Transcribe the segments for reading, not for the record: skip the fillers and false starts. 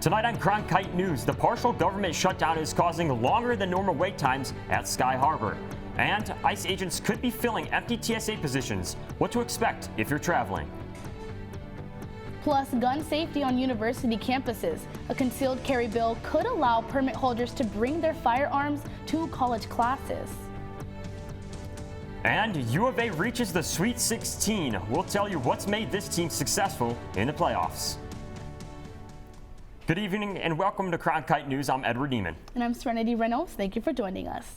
Tonight on Cronkite News, the partial government shutdown is causing longer than normal wait times at Sky Harbor. And ICE agents could be filling empty TSA positions. What to expect if you're traveling. Plus, gun safety on university campuses. A concealed carry bill could allow permit holders to bring their firearms to college classes. And U of A reaches the Sweet 16. We'll tell you what's made this team successful in the playoffs. Good evening and welcome to Cronkite News. I'm Edward Neiman. And I'm Serenity Reynolds. Thank you for joining us.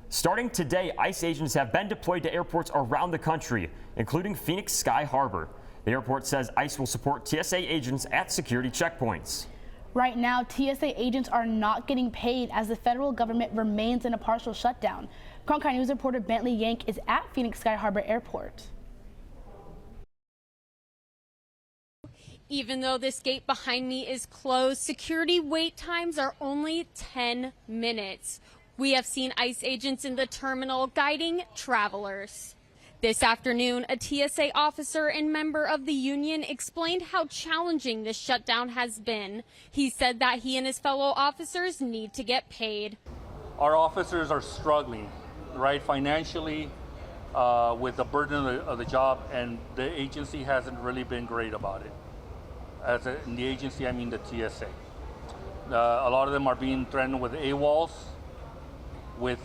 Starting today, ICE agents have been deployed to airports around the country, including Phoenix Sky Harbor. The airport says ICE will support TSA agents at security checkpoints. Right now, TSA agents are not getting paid as the federal government remains in a partial shutdown. Cronkite News reporter Bentley Yank is at Phoenix Sky Harbor Airport. Even though this gate behind me is closed, security wait times are only 10 minutes. We have seen ICE agents in the terminal guiding travelers. This afternoon, a TSA officer and member of the union explained how challenging this shutdown has been. He said that he and his fellow officers need to get paid. Our officers are struggling, right, financially with the burden of the job, and the agency hasn't really been great about it. In the agency, I mean the TSA. A lot of them are being threatened with AWOLs, with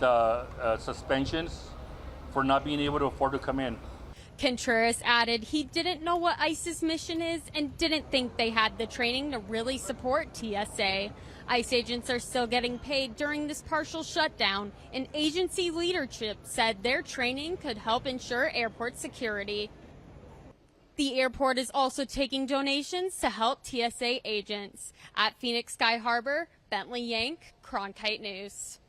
suspensions for not being able to afford to come in. Contreras added he didn't know what ICE's mission is and didn't think they had the training to really support TSA. ICE agents are still getting paid during this partial shutdown, and agency leadership said their training could help ensure airport security. The airport is also taking donations to help TSA agents. At Phoenix Sky Harbor, Bentley Yank, Cronkite News.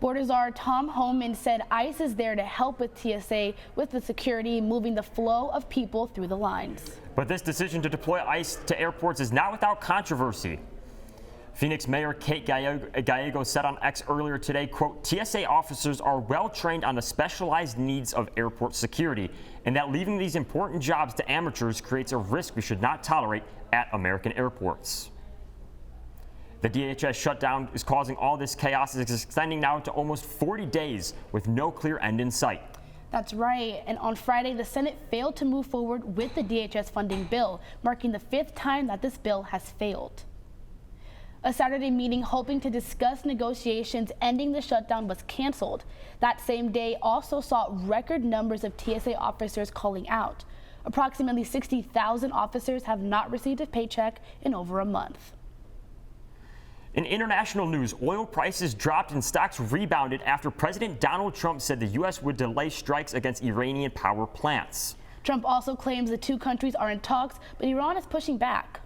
Border Czar Tom Homan said ICE is there to help with TSA with the security, moving the flow of people through the lines. But this decision to deploy ICE to airports is not without controversy. Phoenix Mayor Kate Gallego said on X earlier today, quote, TSA officers are well trained on the specialized needs of airport security, and that leaving these important jobs to amateurs creates a risk we should not tolerate at American airports. The DHS shutdown is causing all this chaos. It's extending now to almost 40 days with no clear end in sight. That's right. And on Friday, the Senate failed to move forward with the DHS funding bill, marking the 5th time that this bill has failed. A Saturday meeting hoping to discuss negotiations ending the shutdown was canceled. That same day also saw record numbers of TSA officers calling out. Approximately 60,000 officers have not received a paycheck in over a month. In international news, oil prices dropped and stocks rebounded after President Donald Trump said the U.S. would delay strikes against Iranian power plants. Trump also claims the two countries are in talks, but Iran is pushing back.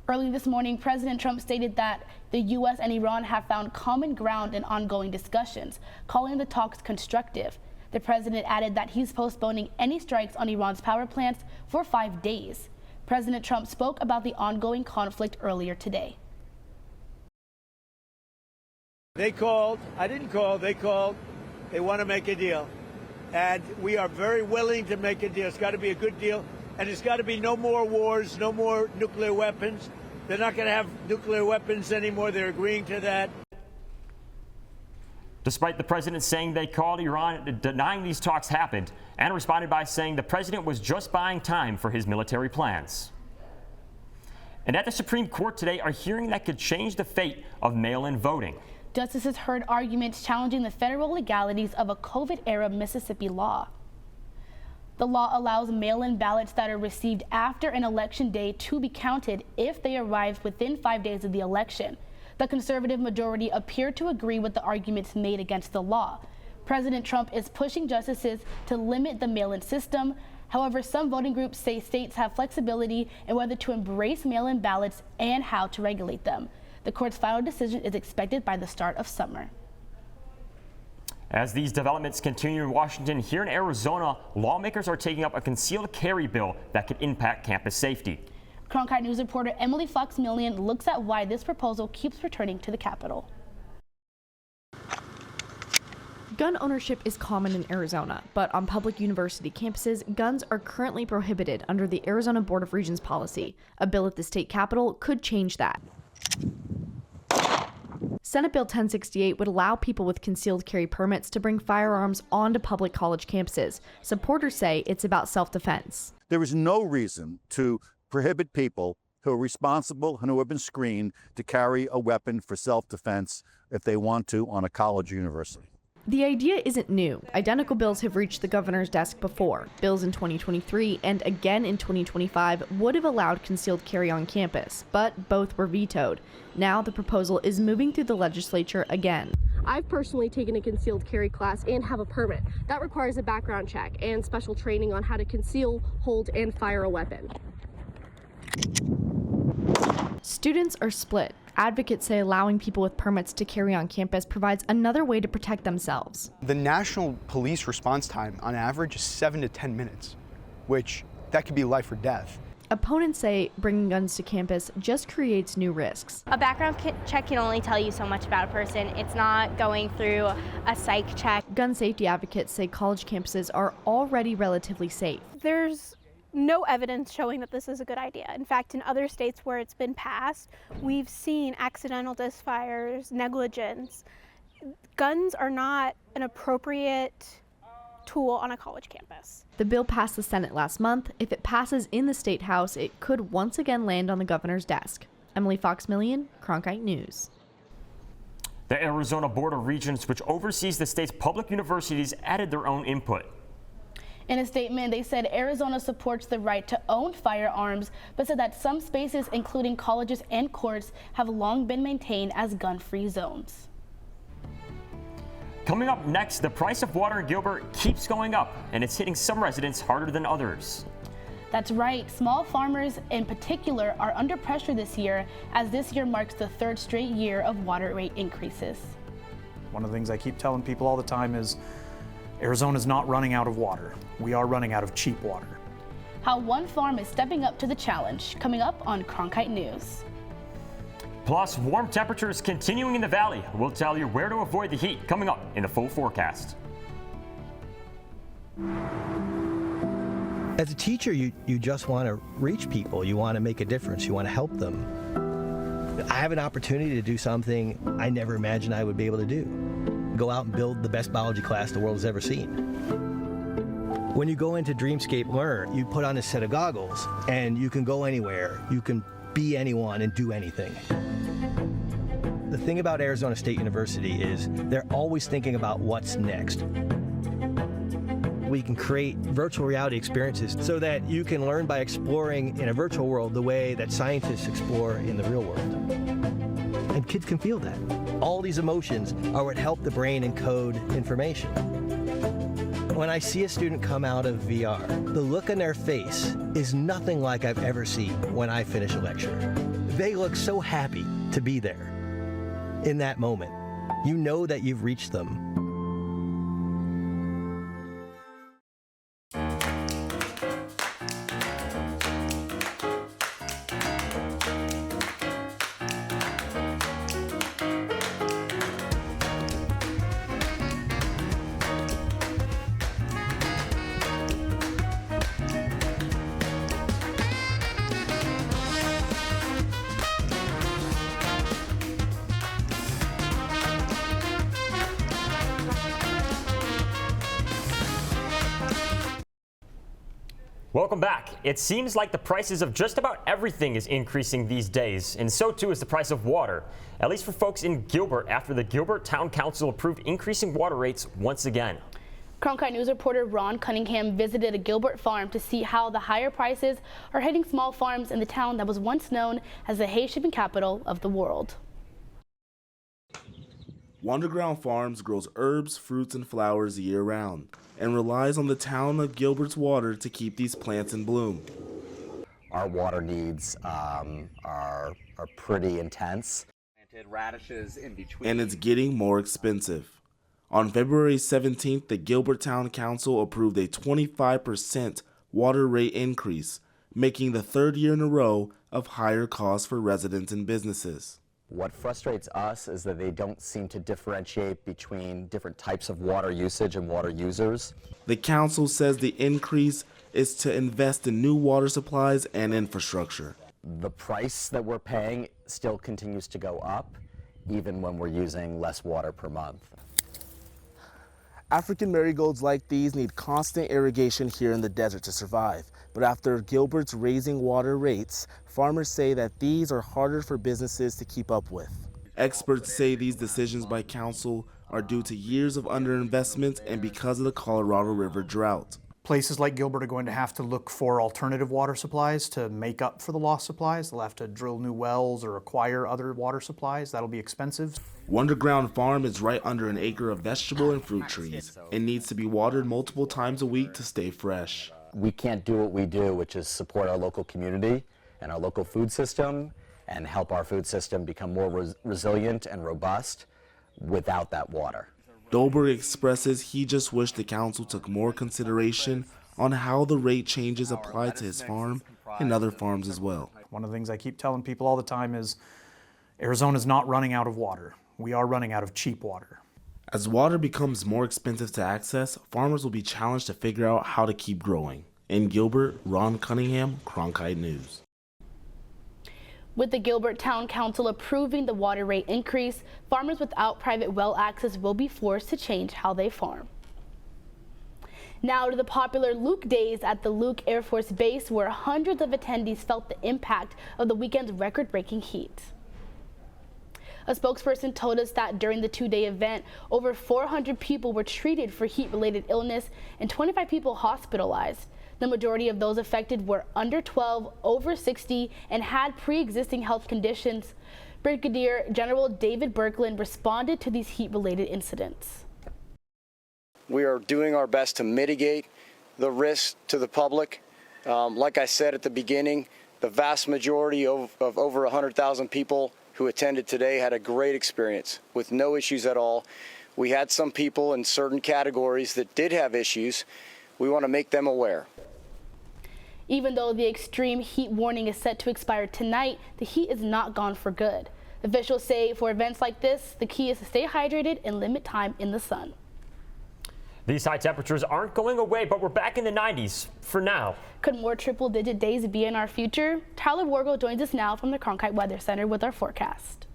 Early this morning, President Trump stated that the U.S. and Iran have found common ground in ongoing discussions, calling the talks constructive. The president added that he's postponing any strikes on Iran's power plants for 5 days. President Trump spoke about the ongoing conflict earlier today. They called. I didn't call. They called. They want to make a deal. And we are very willing to make a deal. It's got to be a good deal. And it's got to be no more wars, no more nuclear weapons. They're not going to have nuclear weapons anymore. They're agreeing to that. Despite the president saying they called, Iran denying these talks happened and responded by saying the president was just buying time for his military plans. And at the Supreme Court today, a hearing that could change the fate of mail-in voting. Justices heard arguments challenging the federal legalities of a COVID-era Mississippi law. The law allows mail-in ballots that are received after an election day to be counted if they arrived within 5 days of the election. The conservative majority appear to agree with the arguments made against the law. President Trump is pushing justices to limit the mail-in system. However, some voting groups say states have flexibility in whether to embrace mail-in ballots and how to regulate them. The court's final decision is expected by the start of summer. As these developments continue in Washington, here in Arizona, lawmakers are taking up a concealed carry bill that could impact campus safety. Cronkite News reporter Emily Fox-Millian looks at why this proposal keeps returning to the Capitol. Gun ownership is common in Arizona, but on public university campuses, guns are currently prohibited under the Arizona Board of Regents policy. A bill at the state capitol could change that. Senate Bill 1068 would allow people with concealed carry permits to bring firearms onto public college campuses. Supporters say it's about self-defense. There is no reason to prohibit people who are responsible and who have been screened to carry a weapon for self-defense if they want to on a college or university. The idea isn't new. Identical bills have reached the governor's desk before. Bills in 2023 and again in 2025 would have allowed concealed carry on campus, but both were vetoed. Now the proposal is moving through the legislature again. I've personally taken a concealed carry class and have a permit. That requires a background check and special training on how to conceal, hold, and fire a weapon. Students are split. Advocates say allowing people with permits to carry on campus provides another way to protect themselves. The national police response time on average is 7 to 10 minutes, which that could be life or death. Opponents say bringing guns to campus just creates new risks. A background check can only tell you so much about a person. It's not going through a psych check. Gun safety advocates say college campuses are already relatively safe. There's no evidence showing that this is a good idea. In fact, in other states where it's been passed, we've seen accidental misfires, negligence. Guns are not an appropriate tool on a college campus. The bill passed the Senate last month. If it passes in the State House, it could once again land on the governor's desk. Emily Fox-Millian, Cronkite News. The Arizona Board of Regents, which oversees the state's public universities, added their own input. In a statement, they said Arizona supports the right to own firearms, but said that some spaces, including colleges and courts, have long been maintained as gun-free zones. Coming up next, the price of water in Gilbert keeps going up, and it's hitting some residents harder than others. That's right. Small farmers in particular are under pressure this year, as this year marks the third straight year of water rate increases. One of the things I keep telling people all the time is Arizona's not running out of water. We are running out of cheap water. How one farm is stepping up to the challenge, coming up on Cronkite News. Plus, warm temperatures continuing in the valley. We'll tell you where to avoid the heat coming up in the full forecast. As a teacher, you just want to reach people. You want to make a difference. You want to help them. I have an opportunity to do something I never imagined I would be able to do. Go out and build the best biology class the world has ever seen. When you go into Dreamscape Learn, you put on a set of goggles and you can go anywhere. You can be anyone and do anything. The thing about Arizona State University is they're always thinking about what's next. We can create virtual reality experiences so that you can learn by exploring in a virtual world the way that scientists explore in the real world. And kids can feel that. All these emotions are what help the brain encode information. When I see a student come out of VR, the look on their face is nothing like I've ever seen when I finish a lecture. They look so happy to be there. In that moment, you know that you've reached them. Welcome back. It seems like the prices of just about everything is increasing these days, and so too is the price of water, at least for folks in Gilbert after the Gilbert Town Council approved increasing water rates once again. Cronkite News reporter Ron Cunningham visited a Gilbert farm to see how the higher prices are hitting small farms in the town that was once known as the hay shipping capital of the world. Wonderground Farms grows herbs, fruits, and flowers year-round and relies on the town of Gilbert's water to keep these plants in bloom. Our water needs are pretty intense. Radishes in between. And it's getting more expensive. On February 17th, the Gilbert Town Council approved a 25% water rate increase, making the third year in a row of higher costs for residents and businesses. What frustrates us is that they don't seem to differentiate between different types of water usage and water users. The council says the increase is to invest in new water supplies and infrastructure. The price that we're paying still continues to go up, even when we're using less water per month. African marigolds like these need constant irrigation here in the desert to survive. But after Gilbert's raising water rates, farmers say that these are harder for businesses to keep up with. Experts say these decisions by council are due to years of underinvestment and because of the Colorado River drought. Places like Gilbert are going to have to look for alternative water supplies to make up for the lost supplies. They'll have to drill new wells or acquire other water supplies. That'll be expensive. Wonderground Farm is right under an acre of vegetable and fruit trees. It needs to be watered multiple times a week to stay fresh. We can't do what we do, which is support our local community and our local food system and help our food system become more resilient and robust without that water. Dolberg expresses he just wished the council took more consideration on how the rate changes apply to his farm and other farms as well. One of the things I keep telling people all the time is Arizona's not running out of water. We are running out of cheap water. As water becomes more expensive to access, farmers will be challenged to figure out how to keep growing. In Gilbert, Ron Cunningham, Cronkite News. With the Gilbert Town Council approving the water rate increase, farmers without private well access will be forced to change how they farm. Now to the popular Luke Days at the Luke Air Force Base, where hundreds of attendees felt the impact of the weekend's record-breaking heat. A spokesperson told us that during the two-day event, over 400 people were treated for heat-related illness and 25 people hospitalized. The majority of those affected were under 12, over 60, and had pre-existing health conditions. Brigadier General David Berkland responded to these heat-related incidents. We are doing our best to mitigate the risk to the public. Like I said at the beginning, the vast majority of over 100,000 people who attended today had a great experience with no issues at all. We had some people in certain categories that did have issues. We want to make them aware. Even though the extreme heat warning is set to expire tonight, the heat is not gone for good. Officials say for events like this, the key is to stay hydrated and limit time in the sun. These high temperatures aren't going away, but we're back in the 90s for now. Could more triple-digit days be in our future? Tyler Wargo joins us now from the Cronkite Weather Center with our forecast.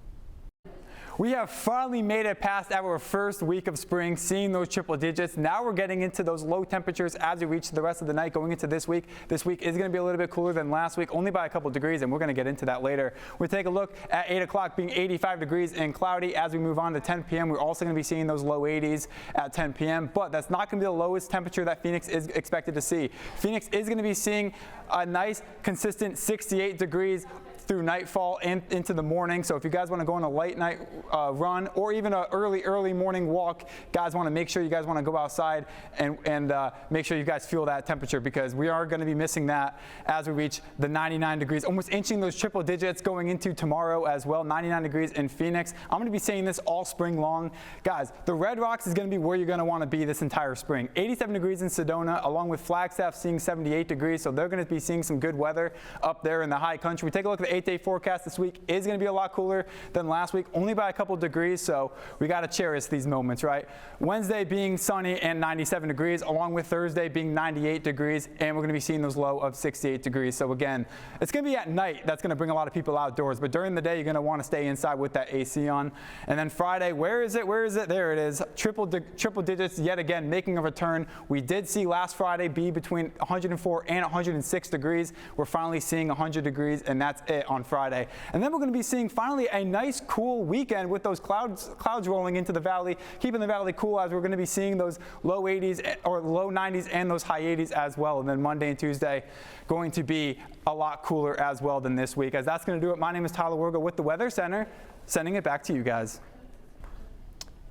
We have finally made it past our first week of spring, seeing those triple digits. Now we're getting into those low temperatures as we reach the rest of the night going into this week. This week is going to be a little bit cooler than last week, only by a couple degrees, and we're going to get into that later. We'll take a look at 8 o'clock being 85 degrees and cloudy. As we move on to 10 p.m., we're also going to be seeing those low 80s at 10 p.m., but that's not going to be the lowest temperature that Phoenix is expected to see. Phoenix is going to be seeing a nice, consistent 68 degrees through nightfall and into the morning. So if you guys want to go on a late night run or even an early morning walk, guys want to make sure you guys want to go outside and make sure you guys feel that temperature, because we are going to be missing that as we reach the 99 degrees, almost inching those triple digits going into tomorrow as well. 99 degrees in Phoenix. I'm going to be saying this all spring long. Guys, the Red Rocks is going to be where you're going to want to be this entire spring. 87 degrees in Sedona, along with Flagstaff seeing 78 degrees. So they're going to be seeing some good weather up there in the high country. We take a look at the 8-day forecast this week. Is going to be a lot cooler than last week, only by a couple degrees, so we got to cherish these moments, right? Wednesday being sunny and 97 degrees, along with Thursday being 98 degrees, and we're going to be seeing those low of 68 degrees. So again, it's going to be at night that's going to bring a lot of people outdoors, but during the day you're going to want to stay inside with that AC on. And then Friday, where is it? There it is. Triple digits yet again making a return. We did see last Friday be between 104 and 106 degrees. We're finally seeing 100 degrees, and that's it on Friday. And then we're going to be seeing finally a nice cool weekend with those clouds rolling into the valley, keeping the valley cool, as we're going to be seeing those low 80s or low 90s and those high 80s as well. And then Monday and Tuesday going to be a lot cooler as well than this week. As that's going to do it. My name is Tyler Wargo with the Weather Center, sending it back to you guys.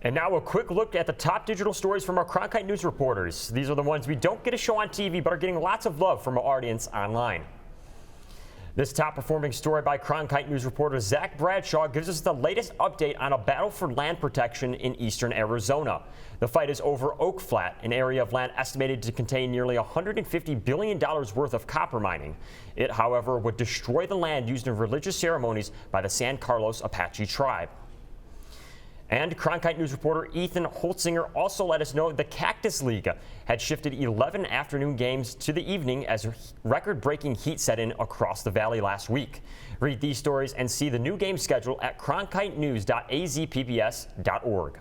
And now a quick look at the top digital stories from our Cronkite News reporters. These are the ones we don't get to show on TV but are getting lots of love from our audience online. This top-performing story by Cronkite News reporter Zach Bradshaw gives us the latest update on a battle for land protection in eastern Arizona. The fight is over Oak Flat, an area of land estimated to contain nearly $150 billion worth of copper mining. It, however, would destroy the land used in religious ceremonies by the San Carlos Apache tribe. And Cronkite News reporter Ethan Holtzinger also let us know the Cactus League had shifted 11 afternoon games to the evening as record-breaking heat set in across the valley last week. Read these stories and see the new game schedule at cronkitenews.azpbs.org.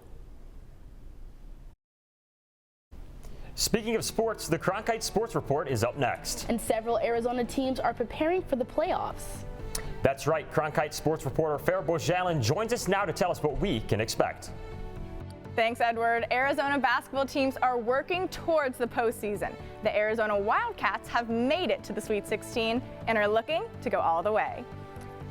Speaking of sports, the Cronkite Sports Report is up next. And several Arizona teams are preparing for the playoffs. That's right. Cronkite Sports reporter Farrah Bojalin joins us now to tell us what we can expect. Thanks, Edward. Arizona basketball teams are working towards the postseason. The Arizona Wildcats have made it to the Sweet 16 and are looking to go all the way.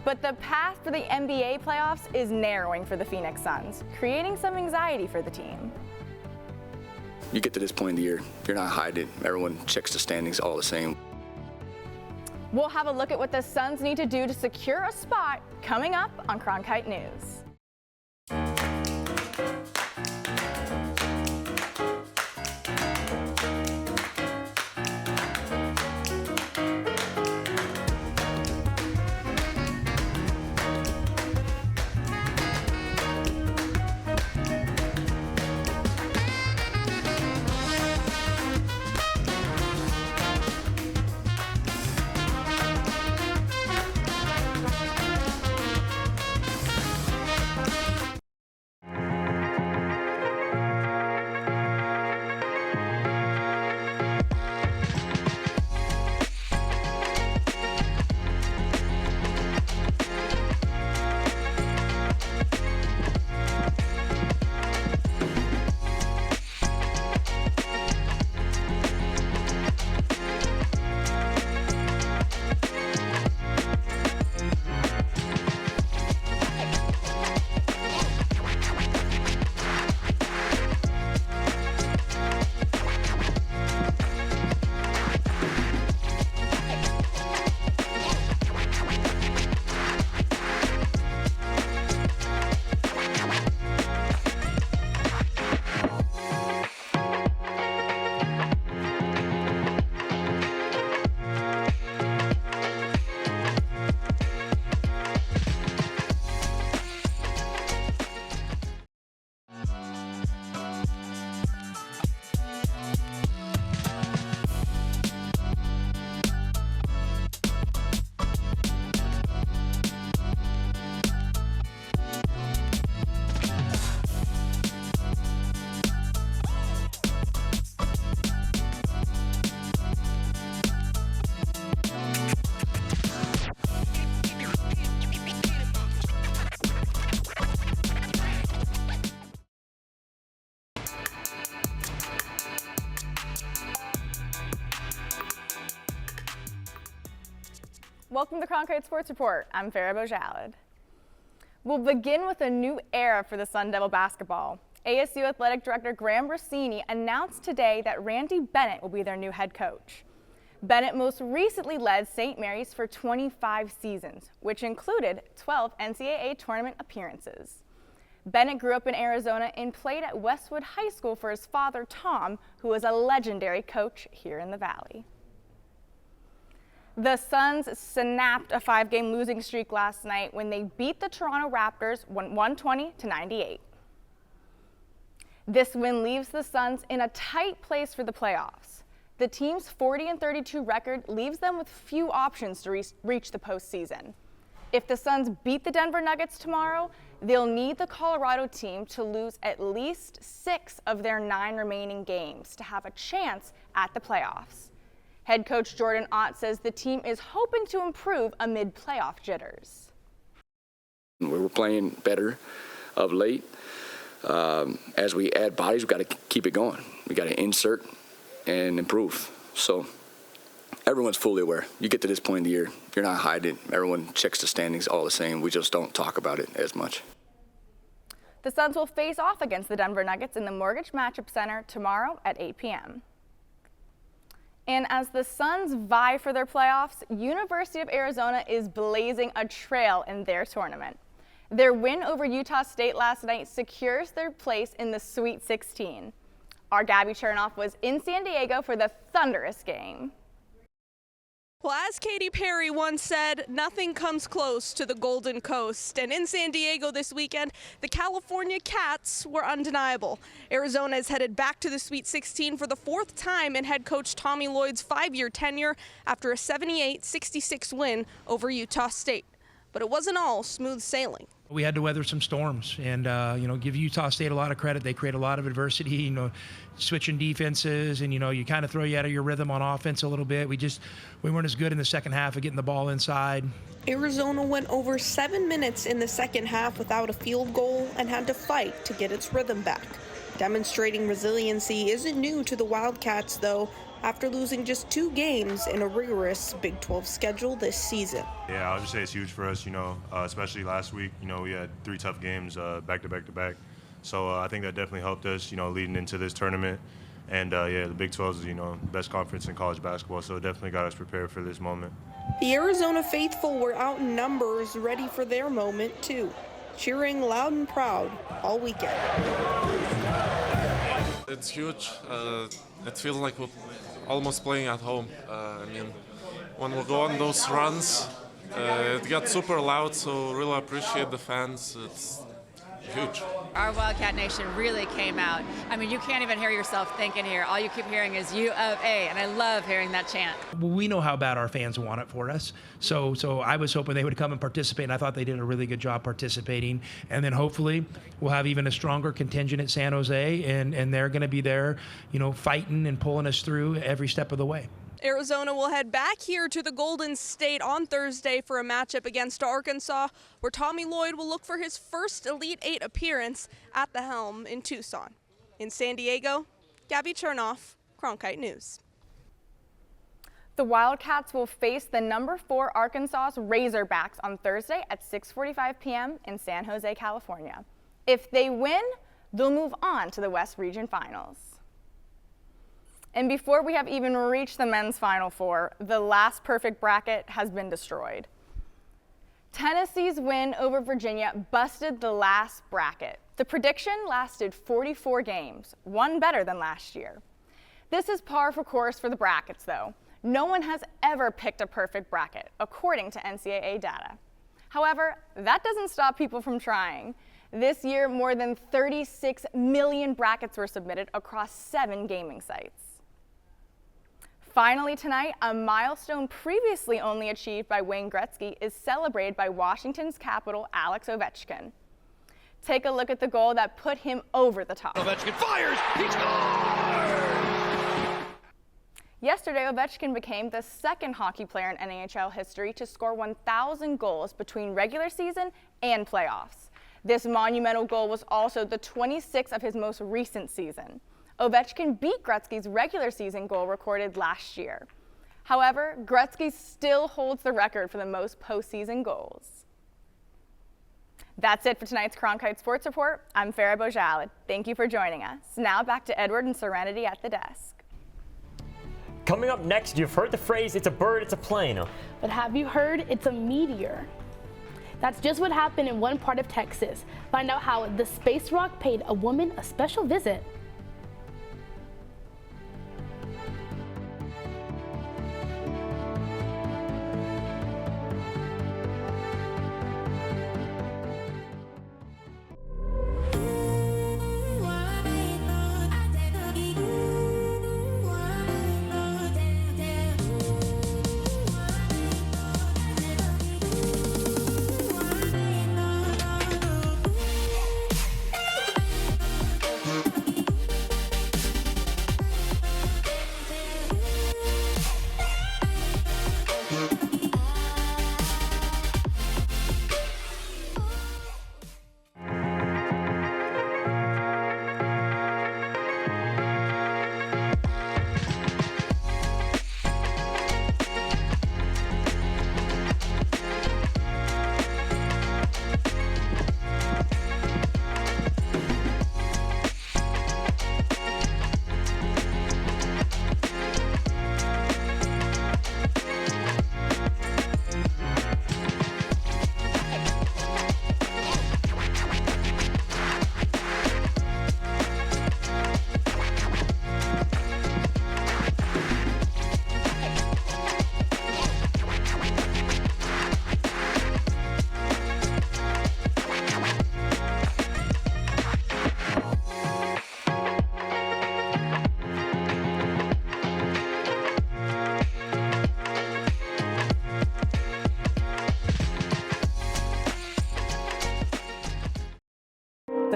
But the path for the NBA playoffs is narrowing for the Phoenix Suns, creating some anxiety for the team. You get to this point in the year, you're not hiding. Everyone checks the standings all the same. We'll have a look at what the Suns need to do to secure a spot coming up on Cronkite News. Welcome to Cronkite Sports Report. I'm Farrah Bojalin. We'll begin with a new era for the Sun Devil basketball. ASU Athletic Director Graham Rossini announced today that Randy Bennett will be their new head coach. Bennett most recently led St. Mary's for 25 seasons, which included 12 NCAA tournament appearances. Bennett grew up in Arizona and played at Westwood High School for his father, Tom, who was a legendary coach here in the Valley. The Suns snapped a 5-game losing streak last night when they beat the Toronto Raptors 120-98. This win leaves the Suns in a tight place for the playoffs. The team's 40-32 record leaves them with few options to reach the postseason. If the Suns beat the Denver Nuggets tomorrow, they'll need the Colorado team to lose at least 6 of their 9 remaining games to have a chance at the playoffs. Head coach Jordan Ott says the team is hoping to improve amid playoff jitters. We were playing better of late. As we add bodies, we've got to keep it going. We got to insert and improve. So everyone's fully aware. You get to this point in the year, you're not hiding. Everyone checks the standings all the same. We just don't talk about it as much. The Suns will face off against the Denver Nuggets in the Mortgage Matchup Center tomorrow at 8 p.m. And as the Suns vie for their playoffs, University of Arizona is blazing a trail in their tournament. Their win over Utah State last night secures their place in the Sweet 16. Our Gabby Chernoff was in San Diego for the thunderous game. Well, as Katy Perry once said, nothing comes close to the Golden Coast. And in San Diego this weekend, the California Cats were undeniable. Arizona is headed back to the Sweet 16 for the fourth time in head coach Tommy Lloyd's 5-year tenure after a 78-66 win over Utah State. But it wasn't all smooth sailing. We had to weather some storms and, give Utah State a lot of credit. They create a lot of adversity, switching defenses and, you kind of throw you out of your rhythm on offense a little bit. We weren't as good in the second half of getting the ball inside. Arizona went over 7 minutes in the second half without a field goal and had to fight to get its rhythm back. Demonstrating resiliency isn't new to the Wildcats, though, after losing just 2 games in a rigorous Big 12 schedule this season. Yeah, I would just say it's huge for us, especially last week. We had 3 tough games back to back to back. So I think that definitely helped us, leading into this tournament. And the Big 12 is, the best conference in college basketball, so it definitely got us prepared for this moment. The Arizona faithful were out in numbers, ready for their moment, too, cheering loud and proud all weekend. It's huge. It feels like we're almost playing at home. When we go on those runs, it got super loud, so really appreciate the fans. It's huge. Our Wildcat Nation really came out. You can't even hear yourself thinking here. All you keep hearing is U of A, and I love hearing that chant. Well, we know how bad our fans want it for us. So I was hoping they would come and participate, and I thought they did a really good job participating. And then hopefully we'll have even a stronger contingent at San Jose, and they're going to be there, fighting and pulling us through every step of the way. Arizona will head back here to the Golden State on Thursday for a matchup against Arkansas, where Tommy Lloyd will look for his first Elite 8 appearance at the helm in Tucson. In San Diego, Gabby Chernoff, Cronkite News. The Wildcats will face the number 4 Arkansas Razorbacks on Thursday at 6:45 p.m. in San Jose, California. If they win, they'll move on to the West Region Finals. And before we have even reached the men's Final Four, the last perfect bracket has been destroyed. Tennessee's win over Virginia busted the last bracket. The prediction lasted 44 games, one better than last year. This is par for course for the brackets, though. No one has ever picked a perfect bracket, according to NCAA data. However, that doesn't stop people from trying. This year, more than 36 million brackets were submitted across 7 gaming sites. Finally tonight, a milestone previously only achieved by Wayne Gretzky is celebrated by Washington's captain, Alex Ovechkin. Take a look at the goal that put him over the top. Ovechkin fires! He scores! Yesterday, Ovechkin became the second hockey player in NHL history to score 1,000 goals between regular season and playoffs. This monumental goal was also the 26th of his most recent season. Ovechkin beat Gretzky's regular season goal recorded last year. However, Gretzky still holds the record for the most postseason goals. That's it for tonight's Cronkite Sports Report. I'm Farah Bojalad. Thank you for joining us. Now back to Edward and Serenity at the desk. Coming up next, you've heard the phrase, it's a bird, it's a plane. But have you heard it's a meteor? That's just what happened in one part of Texas. Find out how the space rock paid a woman a special visit.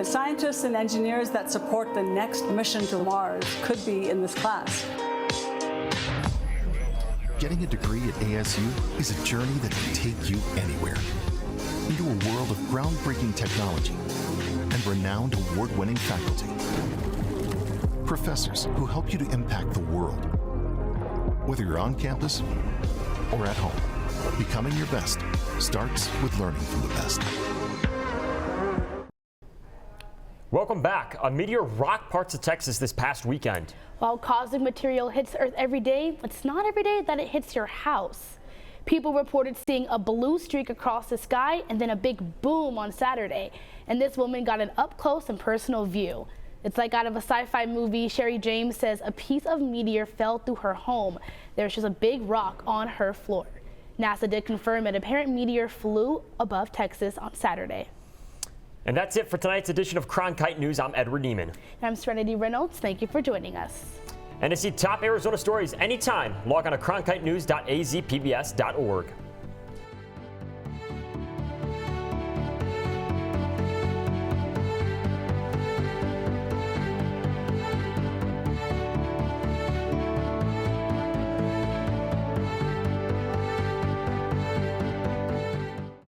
scientists and engineers that support the next mission to Mars could be in this class. Getting a degree at ASU is a journey that can take you anywhere. Into a world of groundbreaking technology and renowned award-winning faculty. Professors who help you to impact the world. Whether you're on campus or at home, becoming your best starts with learning from the best. Welcome back. A meteor rocked parts of Texas this past weekend. While cosmic material hits Earth every day, it's not every day that it hits your house. People reported seeing a blue streak across the sky and then a big boom on Saturday. And this woman got an up-close and personal view. It's like out of a sci-fi movie. Sherry James says a piece of meteor fell through her home. There's just a big rock on her floor. NASA did confirm an apparent meteor flew above Texas on Saturday. And that's it for tonight's edition of Cronkite News. I'm Edward Neiman. And I'm Serenity Reynolds. Thank you for joining us. And to see top Arizona stories anytime, log on to cronkitenews.azpbs.org.